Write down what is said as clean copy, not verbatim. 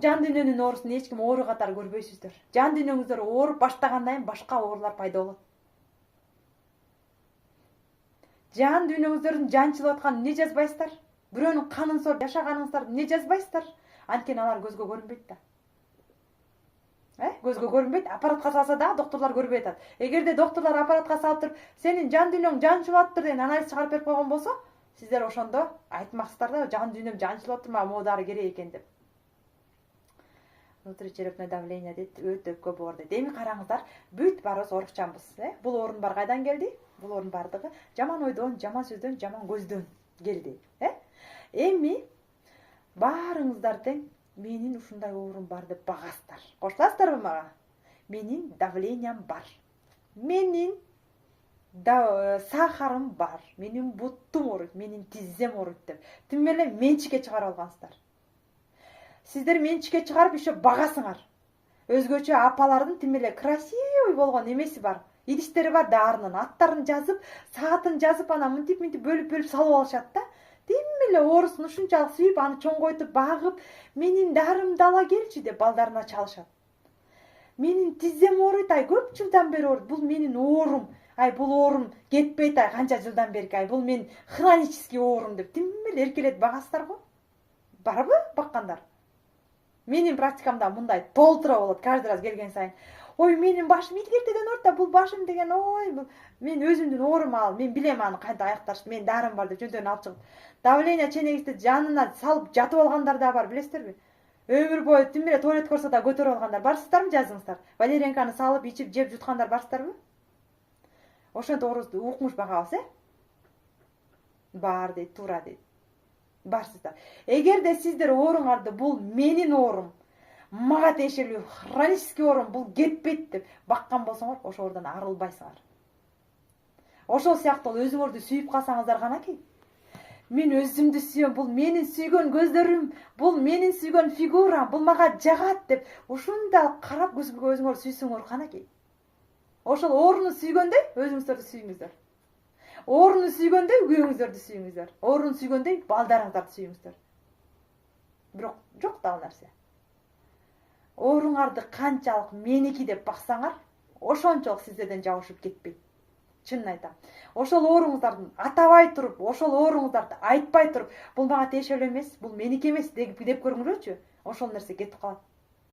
Жан дүйнөнүн оорусун эч ким оору катары көрбөйсүздөр. Жан дүйнөңүздөр ооруп баштагандан кийин башка оорулар пайда болот. Жан дүйнөңүздөрдүн жанчылып атканын эмне жазбайсыздар? Бирөөнүн канын сорып жашаганыңыздарды эмне жазбайсыздар? Анткени алар көзгө көрүнбөйт да. Көзгө көрүнбөйт. Аппаратка салса да докторлор көрбөй атат. Эгерде докторлор аппаратка салып туруп, сенин жан дүйнөң жанчылып атыптыр деген анализ чыгарып берип койгон болсо, сиздер ошондо айтмаксыздар да, жан дүйнөм жанчылып атыптыр, мага могу дары керек экен деп. Внутричерепное давление дейт, өтө көп оор дейт. Эми караңыздар, бүт баарыбыз оорукчанбыз. Бул оорун бар кайдан келди? Бул оорун бардыгы жаман ойдон, жаман сөздөн, жаман көздөн келди. Эми баарыңыздар тең менин ушундай оорум бар деп багасыздар. Коштасыздарбы мага? Менин давлениям бар. Менин сахарым бар. Менин буттум ооруйт, менин тизем ооруйт деп. Тим эле менчикке чыгарып алгансыздар. Сиздер менчикке чыгарып еще багасыңар. Өзгөчө апалардын тим эле красивый болгон эмеси бар. Идиштери бар даарынын аттарын жазып, саатын жазып, ана мынтип бөлүп салып алышат да. Тим эле оорусун ушунчалык сүйүп, аны чоңгойтуп, багып, менин дарымды ала келчи деп балдарына чалышат. Менин тизем ооруйт, көп жылдан бери ооруйт. Бул менин оорум. Бул оорум кетпейт, канча жылдан бери. Бул менин хронический оорум деп тим эле эркелетип багасыздар го. Барбы баккандар? Менин практикамда мындай толтура болот каждый раз келген сайын. Ой, менин башым илгертеден ооруйт да, бул башым деген, ой, бул мен өзүмдүн оорум ал, мен билем аны кантип аякташ, мен дарым бар деп жөнтөн алып чыгып. Давление ченегизди жанына салып жатып алгандар да бар, билесиздерби? Өмүр бою тим эле туалет көрсө да көтөрүп алгандар барсыздарбы, жазыңыздар. Валерьянканы салып, ичип, жеп жуткандар барсыздарбы? Ошентип оорубузду укмуш багабыз, Бар дейт, туура дейт. Барсыздар. Эгерде сиздер ооруңарды бул менин оорум, мага тиешелүү хронический оорум, бул кетпейт деп баккан болсоңор, ошол оордон арылбайсыңар. Ошол сыяктуу өзүңөрдү сүйүп калсаңыздар канаки. Мен өзүмдү сүйөм, бул менин сүйгөн көздөрүм, бул менин сүйгөн фигурам, бул мага жагат деп ушундай карап өзүңөр сүйсөңөр канаки. Ошол ооруну сүйгөндөй өзүңүздөрдү сүйүңүздөр. Ооруну сүйгөндөй күйөөңүздөрдү сүйүңүздөр. Ооруну сүйгөндөй балдарыңыздарды сүйүңүздөр. Бирок жок да ал нерсе. Ооруңарды канчалык меники деп баксаңар, ошончолук сиздерден жабышып кетпейт. Чынын айтам. Ошол ооруңуздарды атабай туруп, ошол ооруңуздарды айтпай туруп, бул мага тиешелүү эмес, бул меники эмес деп көрүңүлөчү. Ошол нерсе кетип калат.